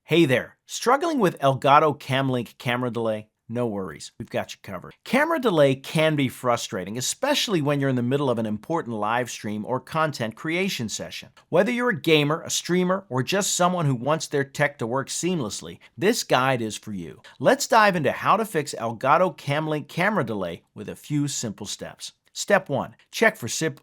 Hey there, struggling with Elgato Camlink camera delay? No worries, we've got you covered. Camera delay can be frustrating, especially when you're in the middle of an important live stream or content creation session. Whether you're a gamer, a streamer, or just someone who wants their tech to work seamlessly, this guide is for you. Let's dive into how to fix Elgato Camlink camera delay with a few simple steps. Step 1. Check for software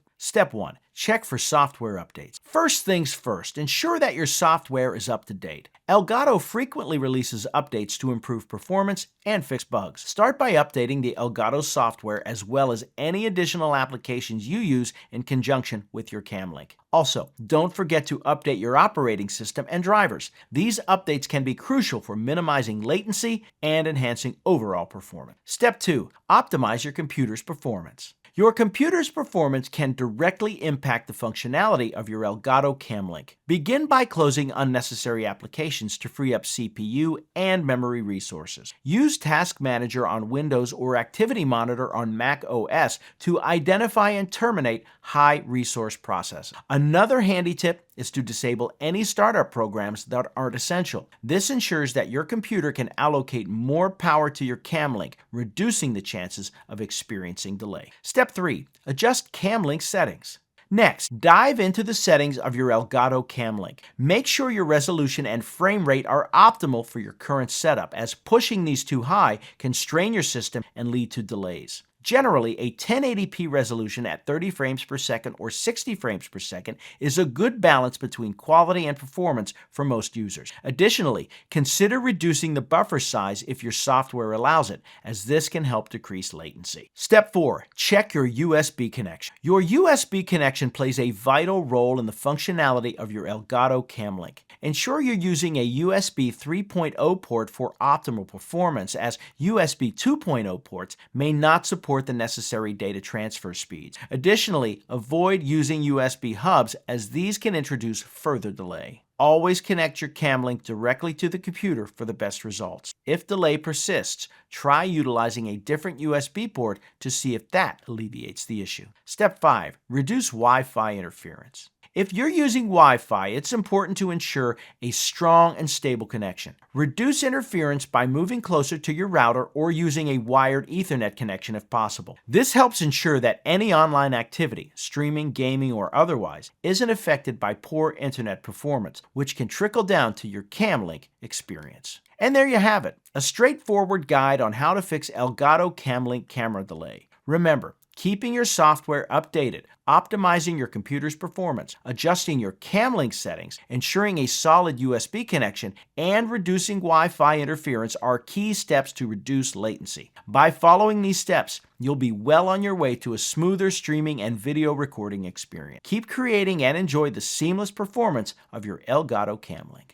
updates. First things first, ensure that your software is up to date. Elgato frequently releases updates to improve performance and fix bugs. Start by updating the Elgato software as well as any additional applications you use in conjunction with your Camlink. Also, don't forget to update your operating system and drivers. These updates can be crucial for minimizing latency and enhancing overall performance. Step 2. Optimize your computer's performance. Your computer's performance can directly impact the functionality of your Elgato Camlink. Begin by closing unnecessary applications to free up CPU and memory resources. Use Task Manager on Windows or Activity Monitor on Mac OS to identify and terminate high-resource processes. Another handy tip is to disable any startup programs that aren't essential. This ensures that your computer can allocate more power to your Camlink, reducing the chances of experiencing delay. Step 3. Adjust Camlink settings. Next, dive into the settings of your Elgato Camlink. Make sure your resolution and frame rate are optimal for your current setup, as pushing these too high can strain your system and lead to delays. Generally, a 1080p resolution at 30 frames per second or 60 frames per second is a good balance between quality and performance for most users. Additionally, consider reducing the buffer size if your software allows it, as this can help decrease latency. Step 4. Check your USB connection. Your USB connection plays a vital role in the functionality of your Elgato Camlink. Ensure you're using a USB 3.0 port for optimal performance, as USB 2.0 ports may not support the necessary data transfer speeds. Additionally, avoid using USB hubs, as these can introduce further delay. Always connect your Camlink directly to the computer for the best results. If delay persists, try utilizing a different USB port to see if that alleviates the issue. Step 5. Reduce Wi-Fi interference. If you're using Wi-Fi, it's important to ensure a strong and stable connection. Reduce interference by moving closer to your router or using a wired Ethernet connection if possible. This helps ensure that any online activity, streaming, gaming, or otherwise, isn't affected by poor internet performance, which can trickle down to your Camlink experience. And there you have it, a straightforward guide on how to fix Elgato Camlink camera delay. Remember, keeping your software updated, optimizing your computer's performance, adjusting your Camlink settings, ensuring a solid USB connection, and reducing Wi-Fi interference are key steps to reduce latency. By following these steps, you'll be well on your way to a smoother streaming and video recording experience. Keep creating and enjoy the seamless performance of your Elgato Camlink.